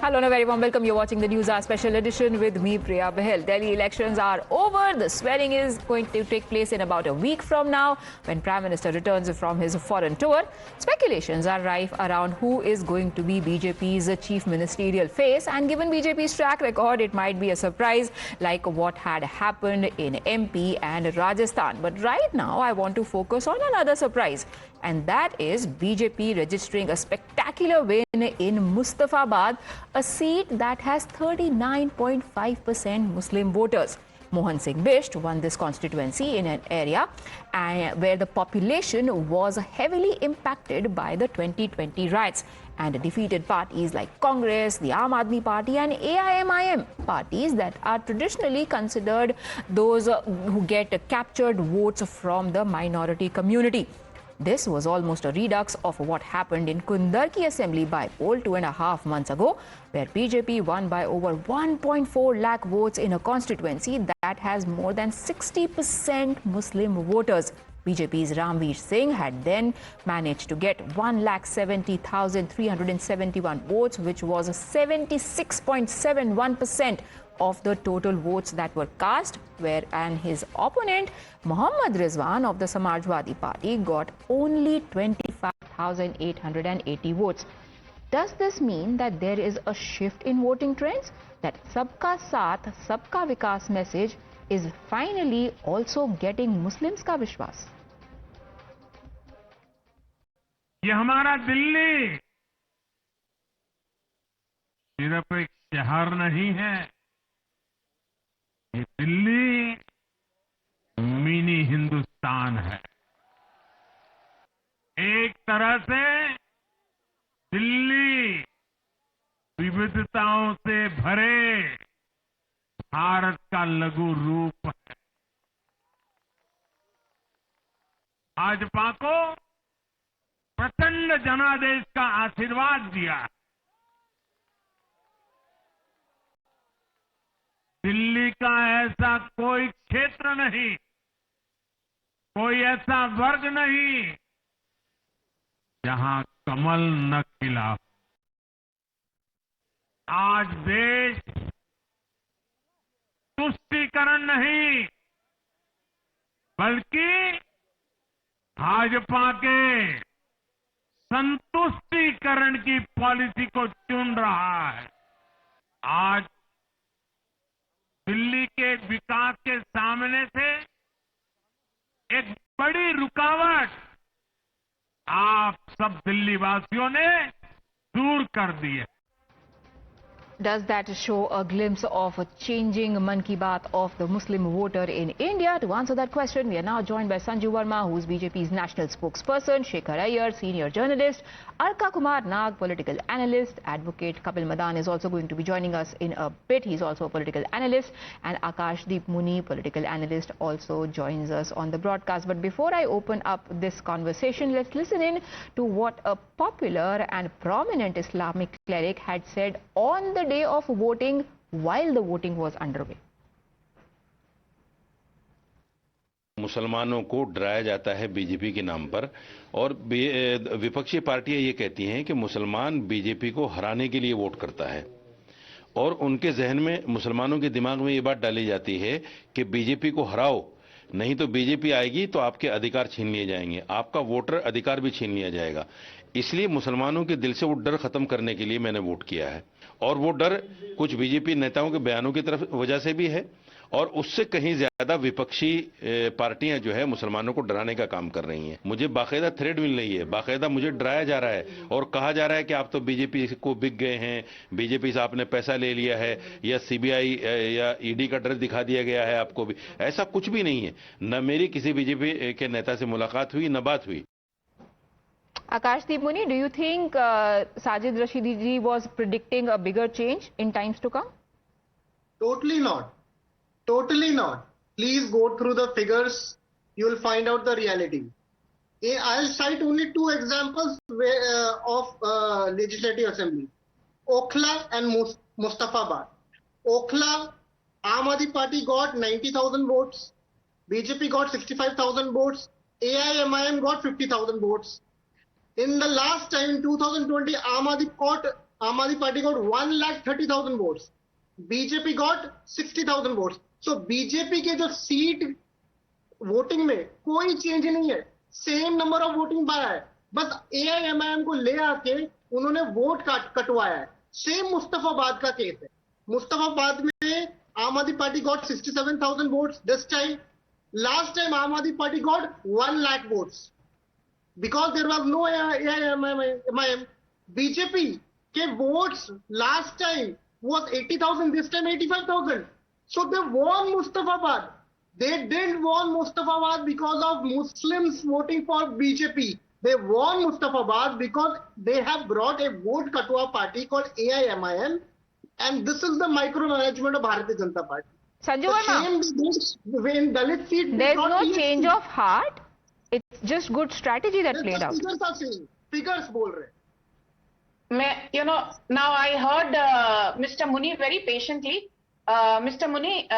Hello and a very warm welcome. You're watching the Newshour special edition with me, Priya Bahal. Delhi elections are over. The swearing is going to take place in about a week from now when Prime Minister returns from his foreign tour. Speculations are rife around who is going to be BJP's chief ministerial face, and given BJP's track record, it might be a surprise like what had happened in MP and Rajasthan. But right now, I want to focus on another surprise, and that is BJP registering a spectacular win in Muktafabad, a seat that has 39.5% Muslim voters. Mohan Singh Bisht won this constituency in an area where the population was heavily impacted by the 2020 riots, and defeated parties like Congress, the Aadmi party and AIMIM, parties that are traditionally considered those who get captured votes from the minority community. This was almost a redux of what happened in Kundarki Assembly by-poll 2.5 months ago, where BJP won by over 1.4 lakh votes in a constituency that has more than 60% Muslim voters. BJP's Ramveer Singh had then managed to get 1,70,371 votes, which was 76.71% of the total votes that were cast, and his opponent Mohammad Rizwan of the Samajwadi Party got only 25,880 votes. Does this mean that there is a shift in voting trends? That Sabka Saath, Sabka Vikas message is finally also getting Muslims का विश्वास? ये हमारा दिल्ली सिर्फ एक शहर नहीं है, ये दिल्ली मिनी हिंदुस्तान है। एक तरह से दिल्ली विविधताओं से भरे भारत का लघु रूप है। भाजपा को प्रचंड जनादेश का आशीर्वाद दिया है। दिल्ली का ऐसा कोई क्षेत्र नहीं, कोई ऐसा वर्ग नहीं जहां कमल न खिला हो। आज देश तुष्टीकरण नहीं बल्कि भाजपा के संतुष्टीकरण की पॉलिसी को चुन रहा है। आज दिल्ली के विकास के सामने से एक बड़ी रुकावट आप सब दिल्ली वासियों ने दूर कर दी है। Does that show a glimpse of a changing Mann Ki Baat of the Muslim voter in India? To answer that question, we are now joined by Sanju Verma, who is BJP's national spokesperson, Shekhar Iyer, senior journalist, Arka Kumar Nag, political analyst, advocate Kapil Madan is also going to be joining us in a bit. He's also a political analyst, and Akash Deep Muni, political analyst, also joins us on the broadcast. But before I open up this conversation, let's listen in to what a popular and prominent Islamic cleric had said on the day of voting while the voting was underway. मुसलमानों को डराया जाता है BJP के नाम पर, और विपक्षी पार्टियां ये कहती हैं कि मुसलमान बीजेपी को हराने के लिए वोट करता है, और उनके जहन में, मुसलमानों के दिमाग में ये बात डाली जाती है कि बीजेपी को हराओ, नहीं तो बीजेपी आएगी तो आपके अधिकार छीन लिए जाएंगे, आपका वोटर अधिकार भी छीन लिया जाएगा। इसलिए मुसलमानों के दिल से वो डर खत्म करने के लिए मैंने वोट किया है, और वो डर कुछ बीजेपी नेताओं के बयानों की तरफ वजह से भी है, और उससे कहीं ज्यादा विपक्षी पार्टियां जो है मुसलमानों को डराने का काम कर रही हैं। मुझे बाकायदा थ्रेट मिल रही है, बाकायदा मुझे डराया जा रहा है और कहा जा रहा है कि आप तो बीजेपी को बिक गए हैं, बीजेपी से आपने पैसा ले लिया है, या सीबीआई या ईडी का डर दिखा दिया गया है आपको भी। ऐसा कुछ भी नहीं है, न मेरी किसी बीजेपी के नेता से मुलाकात हुई, न बात हुई। Akash Deep Muni, do you think Sajid Rashidi ji was predicting a bigger change in times to come? Totally not. Totally not. Please go through the figures. You will find out the reality. I'll cite only two examples of Legislative Assembly. Okhla and Muktafabad. Okhla, Aam Aadmi Party got 90,000 votes. BJP got 65,000 votes. AIMIM got 50,000 votes. In the last time, in 2020, Aam Aadmi got Aam Aadmi Party got 1,30,000 votes. BJP got 60,000 votes. So BJP के जो seat voting में कोई change नहीं है, same number of voting पाया है, बस AIMIM को ले आके उन्होंने वोट कटवाया है. सेम मुस्तफाबाद का केस है. मुस्तफाबाद में आम Aadmi party got 67,000 votes this time. Last time आम Aadmi party got 1 lakh votes because there was no AIMIM. BJP के votes last time was 80,000, this time 85,000. So they won Muktafabad. They didn't won Muktafabad because of Muslims voting for BJP. They won Muktafabad because they have brought a vote Katwa party called AIMIM, and this is the micromanagement of Bharatiya Janata Party. Sanju Verma, there's no change of heart. It's just good strategy that played out. Figures are saying. Figures bol rahe. Now I heard Mr. Muni very patiently. Mr. Muni,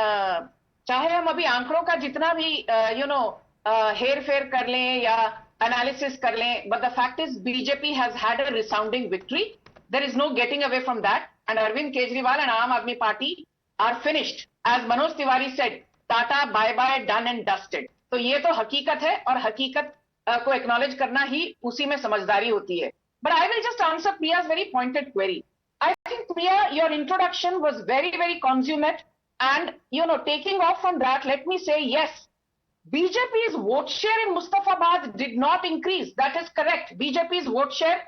चाहे हम अभी आंकड़ों का जितना भी हेर फेर कर लें या एनालिसिस कर लें, but the fact is BJP has had a resounding victory. There is no getting away from that. And Arvind Kejriwal and Aam Aadmi Party are finished. As Manoj Tiwari said, Tata, bye-bye, done and dusted. तो ये तो हकीकत है और हकीकत को acknowledge करना ही उसी में समझदारी होती है. But I will just answer Priya's very pointed query. I think, Priya, your introduction was very, very consummate. And, taking off from that, let me say, yes, BJP's vote share in Muktafabad did not increase. That is correct. BJP's vote share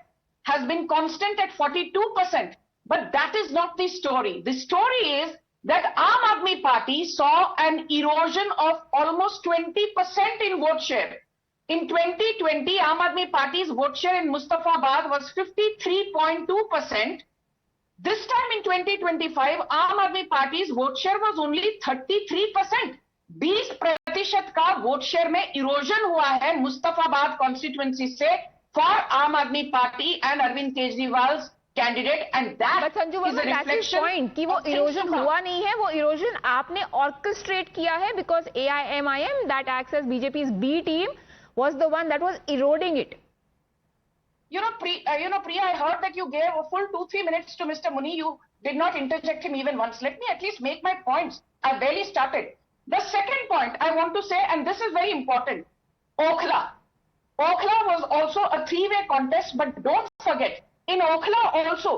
has been constant at 42%. But that is not the story. The story is that Aam Aadmi Party saw an erosion of almost 20% in vote share. In 2020, Aam Aadmi Party's vote share in Muktafabad was 53.2%. This time in 2025, Aam Aadmi Party's vote share was only 33%. 20% का vote share में erosion हुआ है Mustafabad constituency से for Aam Aadmi Party and Arvind Kejriwal candidate, and that is a reflection point कि वो erosion हुआ नहीं है, वो इरोजन आपने ऑर्केस्ट्रेट किया है because AIMIM that acts as BJP's B team was the one that was eroding it. Priya, I heard that you gave a full 2-3 minutes to Mr. Muni. You did not interject him even once. Let me at least make my points. I barely started. The second point I want to say, and this is very important, Okhla. Okhla was also a three-way contest, but don't forget, in Okhla also,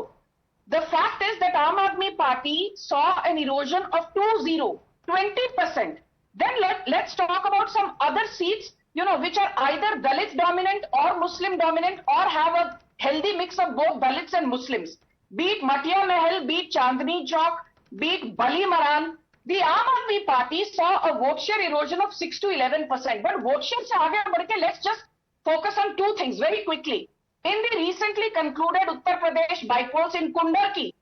the fact is that Aam Aadmi Party saw an erosion of 20%. Then let's talk about some other seats, which are either Dalit dominant or Muslim dominant or have a healthy mix of both Dalits and Muslims. Be it Matia Mahal, be it Chandni Chowk, be it Bali Maran. The Aam Aadmi Party saw a vote share erosion of 6 to 11%. But vote share se aage badhke, let's just focus on two things very quickly. In the recently concluded Uttar Pradesh by-polls in Kundarki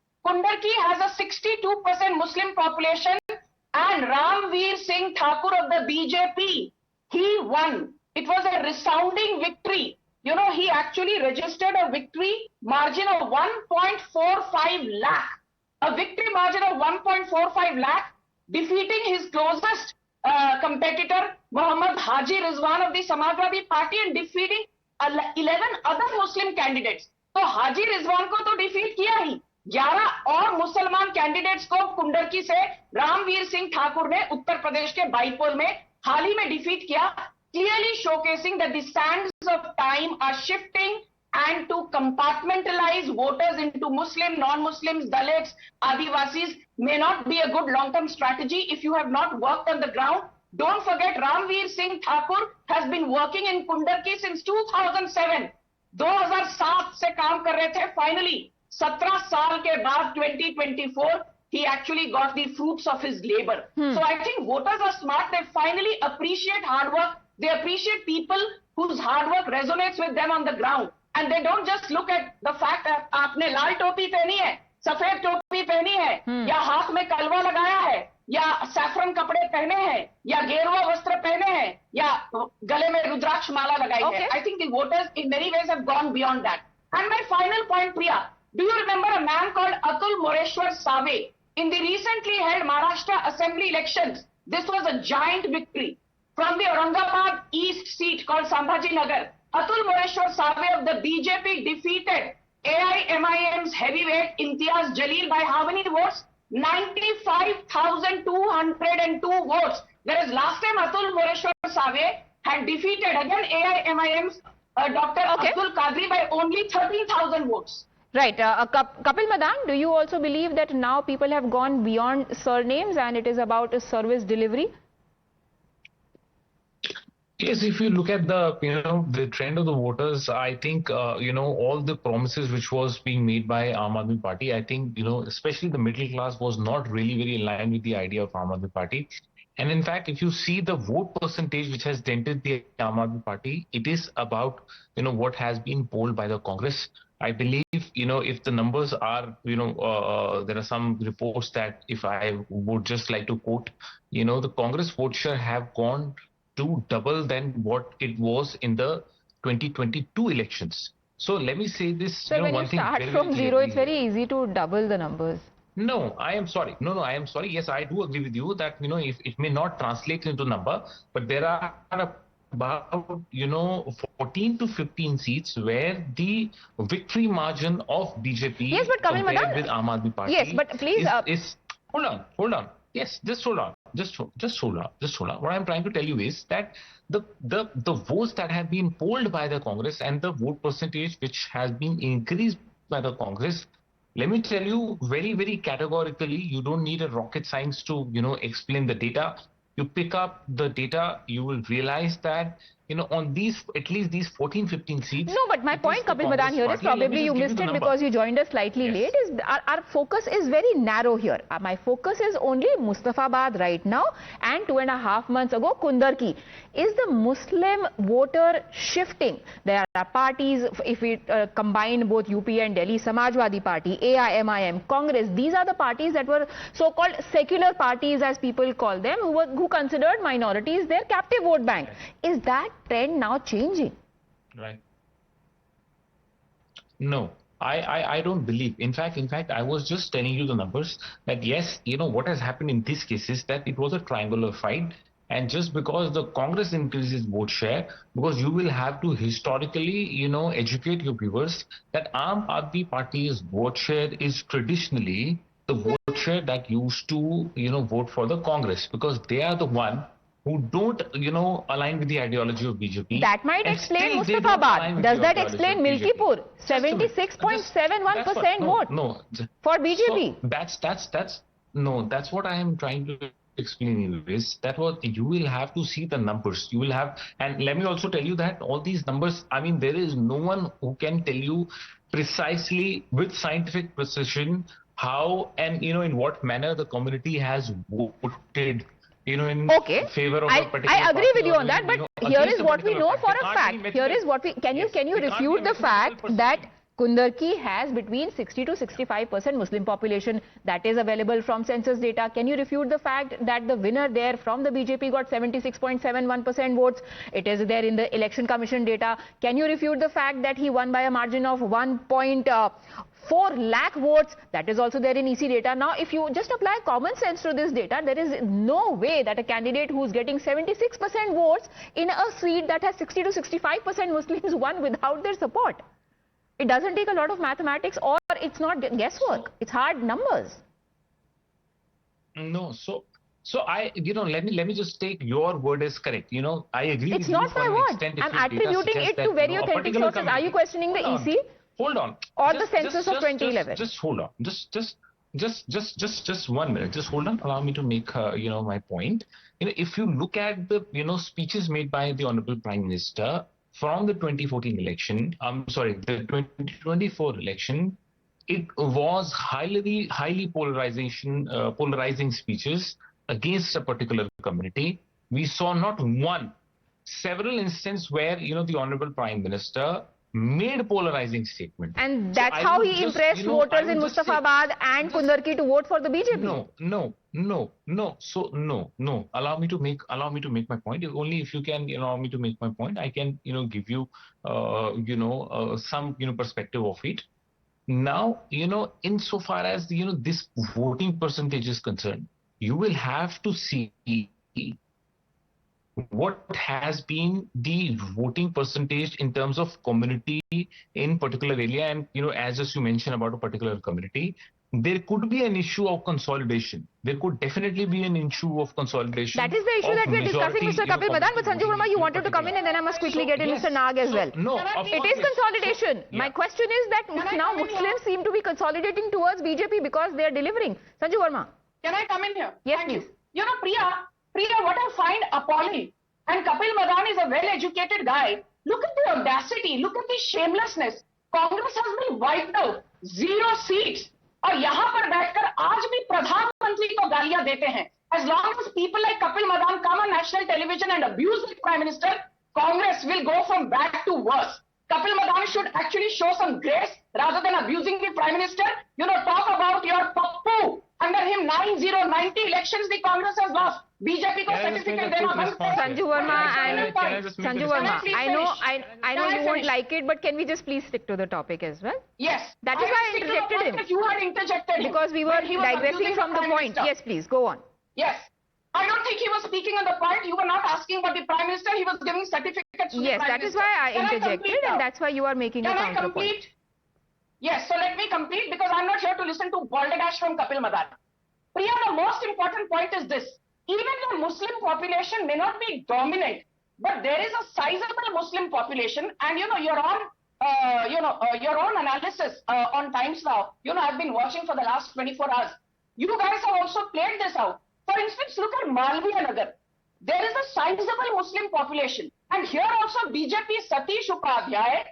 has a 62% Muslim population, and Ramveer Singh Thakur of the BJP, he won. It was a resounding victory. He actually registered a victory margin of 1.45 lakh. A victory margin of 1.45 lakh, defeating his closest competitor, Muhammad Haji Rizwan of the Samajwadi Party, and defeating 11 other Muslim candidates. तो हाजी रिजवान को तो defeat किया ही, 11 और मुसलमान candidates को कुंडरकी से रामवीर सिंह ठाकुर ने उत्तर प्रदेश के बाईपोल में हाल ही में डिफीट किया, clearly showcasing that the sands of time are shifting and to compartmentalize voters into Muslim, non-Muslims, Dalits, Adivasis may not be a good long-term strategy if you have not worked on the ground. Don't forget, Ramveer Singh Thakur has been working in Kundarki since 2007. 2007 से काम कर रहे थे. Finally, 17 साल के बाद 2024, he actually got the fruits of his labor. So I think voters are smart. They finally appreciate hard work. They appreciate people whose hard work resonates with them on the ground. And they don't just look at the fact that आपने लाल टोपी पहनी है, सफेद टोपी पहनी है, या हाथ में कलवा लगाया है, या सैफरन कपड़े पहने हैं, या गेरुआ वस्त्र पहने हैं, या गले में रुद्राक्ष माला लगाई है. I think the voters in many ways have gone beyond that. And my final point, Priya, do you remember a man called Atul Moreshwar Save? In the recently held Maharashtra Assembly elections, this was a giant victory. From the Aurangabad East seat called Sambhaji Nagar, Atul Moreshwar Save of the BJP defeated AIMIM's heavyweight Imtiaz Jalil by how many votes? 95,202 votes. Whereas last time Atul Moreshwar Save had defeated again AIMIM's Dr. Abdul Qadri by only 13,000 votes. Right. Kapil Madan, do you also believe that now people have gone beyond surnames and it is about a service delivery? Yes, if you look at the trend of the voters, I think all the promises which was being made by Aam Aadmi Party, I think especially the middle class was not really very aligned with the idea of Aam Aadmi Party. And in fact, if you see the vote percentage which has dented the Aam Aadmi Party, it is about what has been polled by the Congress. I believe if the numbers are there are some reports that if I would just like to quote, the Congress vote share have gone to double than what it was in the 2022 elections. So let me say this. So when you start from zero, it's very easy to double the numbers. No, I am sorry. No, I am sorry. Yes, I do agree with you that if it may not translate into number, but there are about 14 to 15 seats where the victory margin of BJP yes, but compared with Aam Aadmi Party. Yes, but hold on. Yes, just hold on. Just hold on. What I'm trying to tell you is that the votes that have been polled by the Congress and the vote percentage which has been increased by the Congress, let me tell you very, very categorically, you don't need a rocket science to explain the data. You pick up the data, you will realize that on these, at least these 14-15 seats. No, but my point, Kapil Madan, here is probably you missed it because you joined us slightly late. Is our focus is very narrow here. My focus is only Muktafabad right now and 2.5 months ago Kundarki. Is the Muslim voter shifting? There are parties, if we combine both UP and Delhi, Samajwadi Party, AIMIM, Congress. These are the parties that were so-called secular parties, as people call them, who considered minorities their captive vote bank. Is that trend now changing? Right. No, I don't believe. In fact, I was just telling you the numbers that yes, what has happened in this case is that it was a triangular fight. And just because the Congress increases vote share, because you will have to historically, educate your viewers that Aam Aadmi Party's vote share is traditionally the vote share that used to, vote for the Congress, because they are the one who don't, align with the ideology of BJP. That might explain Muktafabad. Does that explain Milkipur? 76.71% vote for BJP. So that's what I am trying to explain you is that what you will have to see the numbers. You will have, and let me also tell you that all these numbers, I mean, there is no one who can tell you precisely with scientific precision how and in what manner the community has voted. In favor of a particular I agree with you on that, but here is what we know for a party. fact. Here is what we can you refute the fact that Kundarki has between 60 to 65% Muslim population that is available from census data. Can you refute the fact that the winner there from the BJP got 76.71% votes? It is there in the election commission data. Can you refute the fact that he won by a margin of 1.4 lakh votes? That is also there in EC data. Now, if you just apply common sense to this data, there is no way that a candidate who's getting 76% votes in a seat that has 60 to 65% Muslims won without their support. It doesn't take a lot of mathematics, or it's not guesswork. It's hard numbers. No, so I, let me just take your word as correct. I agree. It's not my word. I'm attributing it to very authentic sources. Are you questioning the EC? Hold on. Or the census of 2011? Just hold on. Just 1 minute. Just hold on. Allow me to make my point. If you look at the speeches made by the Honorable Prime Minister from the 2014 election, the 2024 election, it was highly polarizing speeches against a particular community. We saw not one, several instances where the Honorable Prime Minister made polarizing statement. And that's how he impressed voters in Muktafabad and Kundarki to vote for the BJP. No. So no. Allow me to make my point. Only if you can allow me to make my point, I can give you some perspective of it. Now insofar as this voting percentage is concerned, you will have to see what has been the voting percentage in terms of community in particular area. And, as you mentioned about a particular community, there could be an issue of consolidation. There could definitely be an issue of consolidation. That is the issue that we're discussing, Mr. Kapil Madan. But Sanju Verma, you wanted to come in, and then I must quickly get in Mr. Nag as well. No, it is consolidation. My question is that now Muslims seem to be consolidating towards BJP because they are delivering. Sanju Verma. Can I come in here? Yes, Thank please. You know, Priya, what I find appalling, and Kapil Madan is a well-educated guy. Look at the audacity, look at the shamelessness. Congress has been wiped out, 0 seats. और यहाँ पर बैठकर आज भी प्रधानमंत्री को गालियां देते हैं. As long as people like Kapil Madan come on national television and abuse the Prime Minister, Congress will go from bad to worse. Kapil Madan should actually show some grace rather than abusing the Prime Minister. Talk about your Pappu. Under him, 90 elections the Congress has lost. BJP को certificate देना बंद करो. Sanju Verma and Sanju Verma, I know you won't like it, but can we just please stick to the topic as well? Yes. That is why I interjected him. If you had interjected him, because we were digressing from the point. Yes, please, go on. Yes. I don't think he was speaking on the point. You were not asking about the Prime Minister. He was giving certificates to the Prime Minister. Yes, that is why I interjected, and that's why you are making a counterpoint. Yes, so let me complete, because I'm not here to listen to balderdash from Kapil Madan. Priya, the most important point is this. Even the Muslim population may not be dominant, but there is a sizable Muslim population, and your own analysis on Times Now. I've been watching for the last 24 hours. You guys have also played this out. For instance, look at Malviya Nagar. There is a sizable Muslim population, and here also BJP Satish Upadhyay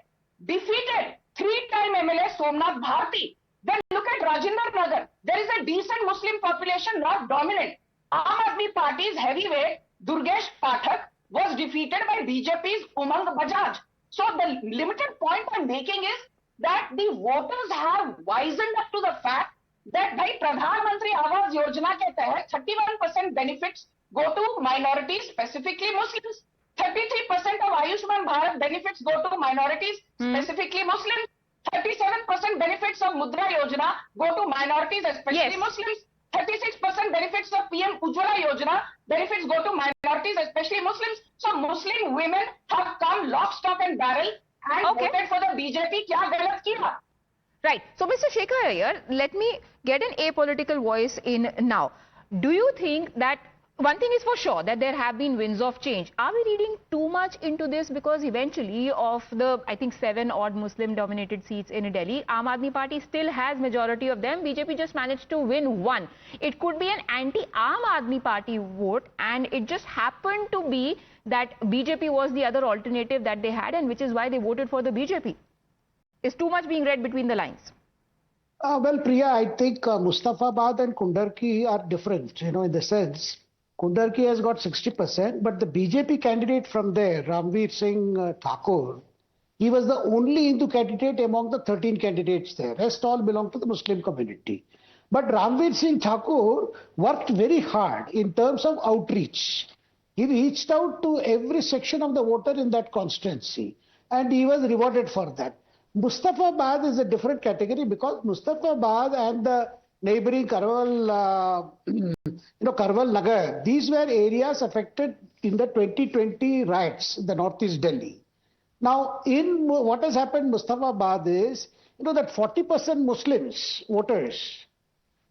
defeated 3-time MLA Somnath Bharti. Then look at Rajendra Nagar. There is a decent Muslim population, not dominant. Aam Aadmi Party's heavyweight Durgesh Pathak was defeated by BJP's Umang Bajaj. So the limited point I'm making is that the voters have wisened up to the fact that by Pradhan Mantri Awas Yojana ke tahat 31% benefits go to minorities, specifically Muslims. 33% of Ayushman Bharat benefits go to minorities, specifically Muslims. 37% benefits of Mudra Yojana go to minorities, especially Muslims. 36% benefits of PM Ujjwala Yojana benefits go to minorities, especially Muslims. So Muslim women have come lock, stock and barrel and voted for the BJP. Kya galat kiya? Right. So, Mr. Shekhar here, let me get an apolitical voice in now. Do you think that one thing is for sure, that there have been winds of change? Are we reading too much into this? Because eventually of the, I think, 7 odd Muslim dominated seats in Delhi, Aam Aadmi Party still has majority of them. BJP just managed to win 1. It could be an anti-Aam Aadmi Party vote, and it just happened to be that BJP was the other alternative that they had, and which is why they voted for the BJP. Is too much being read between the lines? Well, Priya, I think Muktafabad and Kundarki are different, in the sense Kundarki has got 60%, but the BJP candidate from there, Ramveer Singh Thakur, he was the only Hindu candidate among the 13 candidates there. Rest all belong to the Muslim community. But Ramveer Singh Thakur worked very hard in terms of outreach. He reached out to every section of the voter in that constituency, and he was rewarded for that. Muktafabad is a different category because Muktafabad and the neighboring Karwal Nagar, these were areas affected in the 2020 riots in the northeast Delhi. Now, in what has happened in Muktafabad is, that 40% Muslims voters,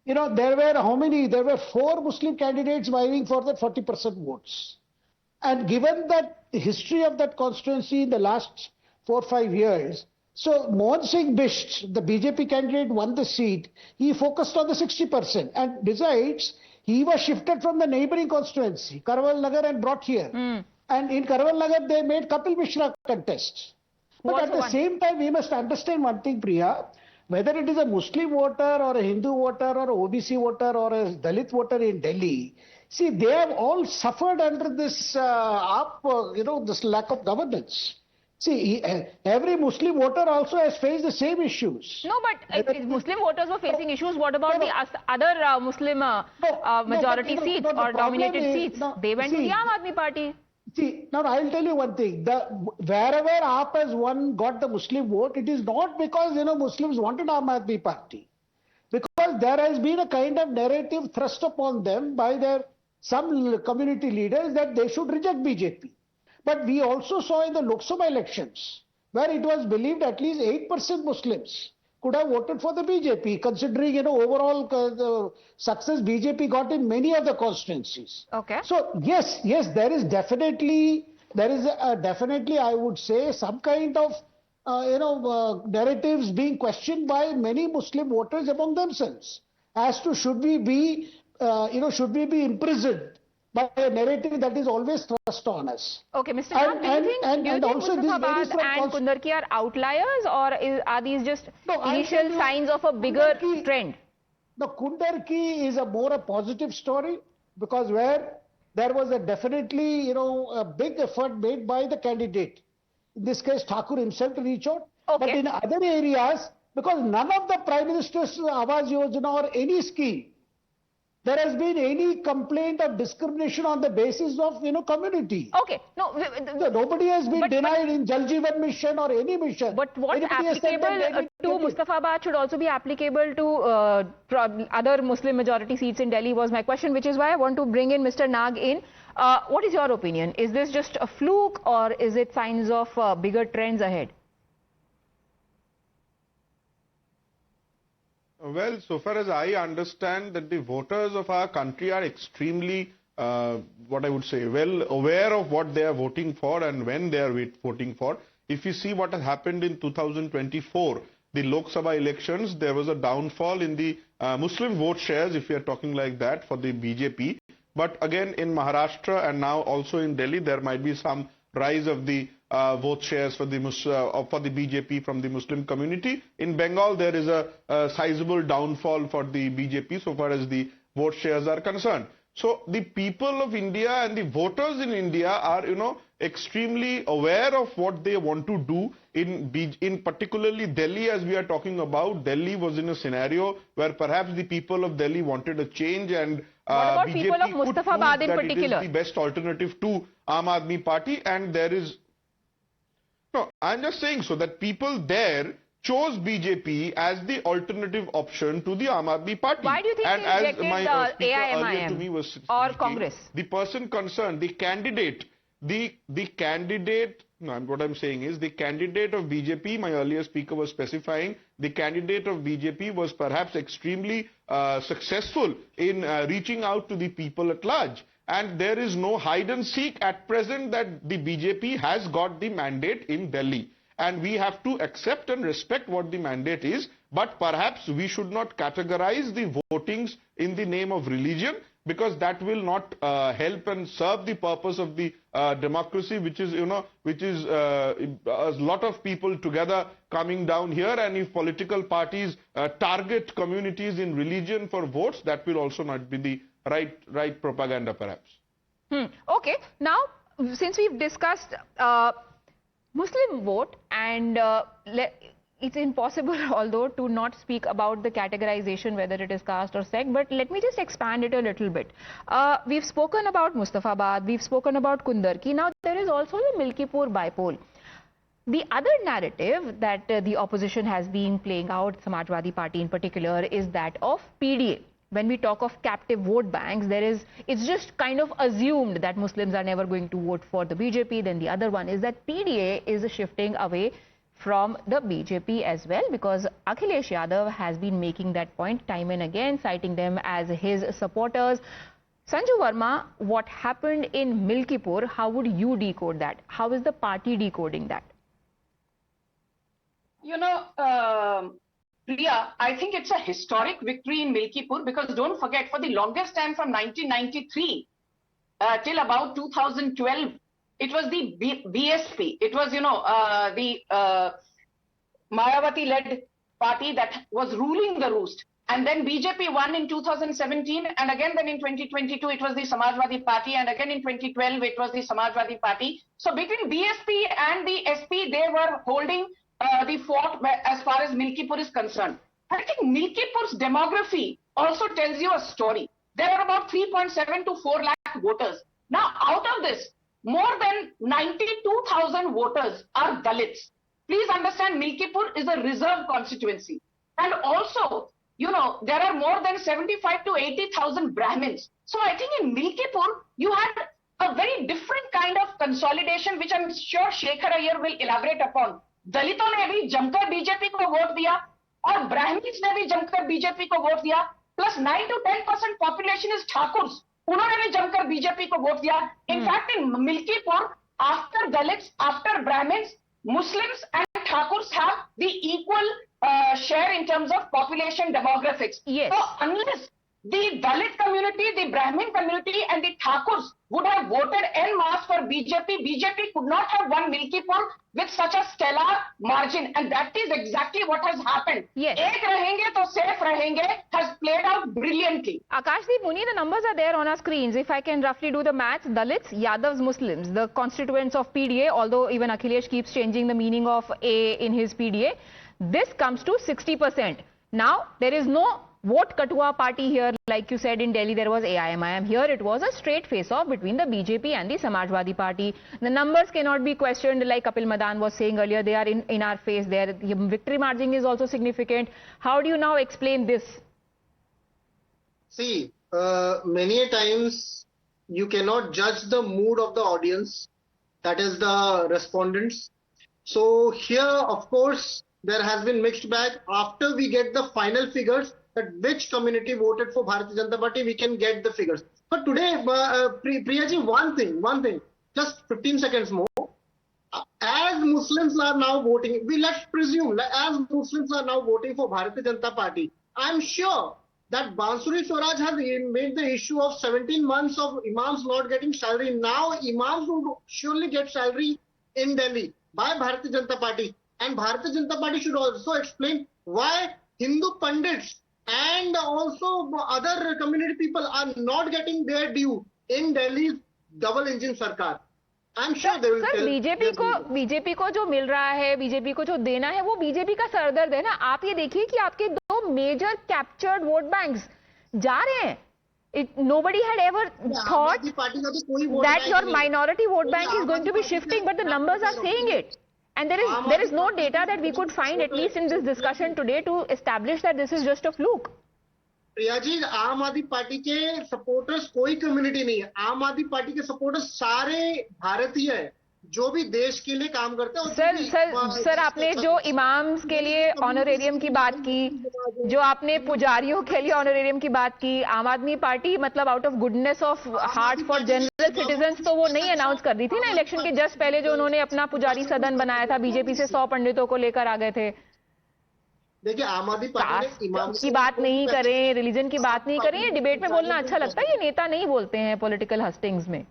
there were how many? There were 4 Muslim candidates vying for the 40% votes. And given that history of that constituency in the last 4 or 5 years, so Mohan Singh Bisht, the BJP candidate, won the seat. He focused on the 60%. And besides, he was shifted from the neighboring constituency, Karwal Nagar, and brought here. And in Karwal Nagar, they made Kapil Mishra contest. But at the same time, we must understand one thing, Priya. Whether it is a Muslim voter or a Hindu voter or a OBC voter or a Dalit voter in Delhi, see, they have all suffered under this, this lack of governance. See, every Muslim voter also has faced the same issues. No, but if Muslim voters were facing issues, what about the other Muslim majority seats or dominated seats? They went to the Aam Aadmi Party. See, now I'll tell you one thing. Wherever AAP has got the Muslim vote, it is not because, Muslims wanted Aam Aadmi Party. Because there has been a kind of narrative thrust upon them by their some community leaders that they should reject BJP. But we also saw in the Lok Sabha elections where it was believed at least 8% Muslims could have voted for the BJP, considering overall the success BJP got in many of the constituencies. Okay. So yes, there is definitely I would say some kind of narratives being questioned by many Muslim voters among themselves as to should we be imprisoned by a narrative that is always thrust on us. Okay, Mr. Nag, do you think Muktafabad and Kundarki are outliers, or are these just initial signs of a bigger trend? The Kundarki is a positive story, because where there was definitely a big effort made by the candidate, in this case Thakur himself, to reach out. Okay. But in other areas, because none of the Prime Minister's Awas Yojana or any scheme, there has been any complaint of discrimination on the basis of community. Okay, no, nobody has been denied in Jal Jeevan Mission or any mission. But what's applicable to Muktafabad should also be applicable to other Muslim majority seats in Delhi, was my question, which is why I want to bring in Mr. Nag in. What is your opinion? Is this just a fluke, or is it signs of bigger trends ahead? Well, so far as I understand, that the voters of our country are extremely, what I would say, well aware of what they are voting for and when they are voting for. If you see what has happened in 2024, the Lok Sabha elections, there was a downfall in the Muslim vote shares, if we are talking like that, for the BJP. But again, in Maharashtra and now also in Delhi, there might be some rise of the vote shares for the BJP from the Muslim community. In Bengal, there is a sizable downfall for the BJP so far as the vote shares are concerned. So the people of India and the voters in India are, extremely aware of what they want to do. In particularly Delhi, as we are talking about, Delhi was in a scenario where perhaps the people of Delhi wanted a change, and what about BJP people of Muktafabad in particular? It is the best alternative to Aam Aadmi Party, and there is. No, I'm just saying so that people there chose BJP as the alternative option to the Aam Aadmi Party. Why do you think they rejected AIMIM or Congress? The person concerned, the candidate, what I'm saying is the candidate of BJP, my earlier speaker was specifying, the candidate of BJP was perhaps extremely successful in reaching out to the people at large. And there is no hide and seek at present that the BJP has got the mandate in Delhi. And we have to accept and respect what the mandate is. But perhaps we should not categorize the votings in the name of religion, because that will not help and serve the purpose of the democracy, which is, a lot of people together coming down here. And if political parties target communities in religion for votes, that will also not be the right propaganda, perhaps. Okay. Now, since we've discussed Muslim vote, and it's impossible, although, to not speak about the categorization, whether it is caste or sect, but let me just expand it a little bit. We've spoken about Muktafabad, we've spoken about Kundarki. Now, there is also the Milkipur bipole. The other narrative that the opposition has been playing out, Samajwadi Party in particular, is that of PDA. When we talk of captive vote banks, it's just kind of assumed that Muslims are never going to vote for the BJP. Then the other one is that PDA is shifting away from the BJP as well, because Akhilesh Yadav has been making that point time and again, citing them as his supporters. Sanju Verma, what happened in Milkipur, how would you decode that? How is the party decoding that? Priya, I think it's a historic victory in Milkipur, because don't forget, for the longest time from 1993 till about 2012, it was the BSP. It was, the Mayawati-led party that was ruling the roost. And then BJP won in 2017, and again then in 2022 it was the Samajwadi Party, and again in 2012 it was the Samajwadi Party. So between BSP and the SP, they were holding the fort as far as Milkipur is concerned. I think Milkipur's demography also tells you a story. There are about 3.7 to 4 lakh voters. Now, out of this, more than 92,000 voters are Dalits. Please understand, Milkipur is a reserved constituency. And also, there are more than 75 to 80,000 Brahmins. So I think in Milkipur, you had a very different kind of consolidation, which I'm sure Shekhar Iyer will elaborate upon. दलितों ने भी जमकर BJP को vote दिया और Brahmins ने भी जमकर बीजेपी को वोट दिया, plus 9 to 10% population is Thakurs, उन्होंने भी जमकर बीजेपी को वोट दिया. In fact in Milkipur, after Dalits, after Brahmins, Muslims and Thakurs have the equal share in terms of population demographics. Yes. So unless the Dalit community, the Brahmin community and the Thakurs would have voted en masse for BJP, BJP could not have won Milkipur with such a stellar margin, and that is exactly what has happened. Yes. Ek rahenge to safe rahenge has played out brilliantly. Akashdeep Muni, the numbers are there on our screens. If I can roughly do the maths, Dalits, Yadavs, Muslims, the constituents of PDA, although even Akhilesh keeps changing the meaning of A in his PDA, this comes to 60%. Now, there is no vote Katua party here. Like you said, in Delhi there was AIMIM. Here it was a straight face-off between the BJP and the Samajwadi Party. The numbers cannot be questioned, like Kapil Madan was saying earlier. They are in our face. Their victory margin is also significant. How do you now explain this? See, many a times you cannot judge the mood of the audience, that is the respondents. So here, of course, there has been mixed bag. After we get the final figures, that which community voted for Bharatiya Janata Party, we can get the figures. But today, Priyaji, one thing, just 15 seconds more. As Muslims are now voting, let's presume, as Muslims are now voting for Bharatiya Janata Party, I'm sure that Bansuri Swaraj has made the issue of 17 months of imams not getting salary. Now imams would surely get salary in Delhi by Bharatiya Janata Party. And Bharatiya Janata Party should also explain why Hindu Pandits and also other community people are not getting their due in Delhi's double engine sarkar. I'm sure they will sir, BJP को जो मिल रहा है, BJP को जो देना है, वो BJP का सरदर्द है ना. आप ये देखिए कि आपके दो मेजर कैप्चर्ड वोट बैंक्स जा रहे हैं. Nobody had ever thought that your minority vote bank is going to be shifting, but the numbers are saying it. And there is no data that we could find, at least in this discussion today, to establish that this is just a fluke. Priya ji, आम Aadmi party के supporters कोई community नहीं है. आम Aadmi party के supporters सारे भारतीय हैं, जो भी देश के लिए काम करते हैं. सर आपने जो इमाम्स के लिए ऑनरेरियम की बात की, जो आपने पुजारियों के लिए ऑनरेरियम की बात की, आम आदमी पार्टी मतलब out of goodness of heart for general citizens तो वो नहीं अनाउंस कर दी थी ना इलेक्शन के जस्ट पहले, जो उन्होंने अपना पुजारी सदन बनाया था, बीजेपी से 100 पंडितों को लेकर आ गए थे. देखिए, आम आदमी पार्टी ने इमाम की बात नहीं करें, रिलीजन की बात नहीं करें. डिबेट में बोलना अच्छा लगता है, ये नेता नहीं बोलते हैं पॉलिटिकल हस्टिंग्स में.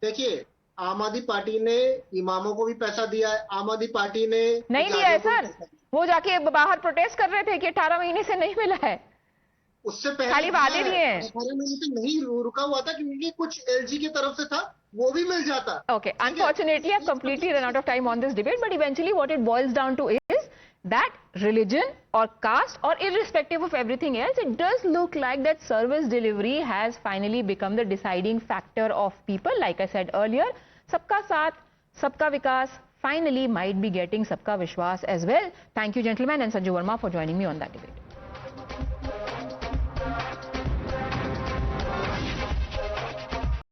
देखिए, आम आदमी पार्टी ने इमामों को भी पैसा दिया है. आम आदमी पार्टी ने नहीं दिया है सर. वो जाके बाहर प्रोटेस्ट कर रहे थे कि 18 महीने से नहीं मिला है. उससे पहले खाली वादे दिए हैं. 18 महीने से नहीं रुका हुआ था, क्योंकि कुछ एलजी की तरफ से था, वो भी मिल जाता. Okay, unfortunately I've completely run out of time on this debate, but eventually what it boils down to is that religion or caste or irrespective of everything else, it does look like that service delivery has finally become the deciding factor of people. Like I said earlier, sabka saath, sabka vikas finally might be getting sabka vishwas as well. Thank you, gentlemen, and Sanju Verma for joining me on that debate.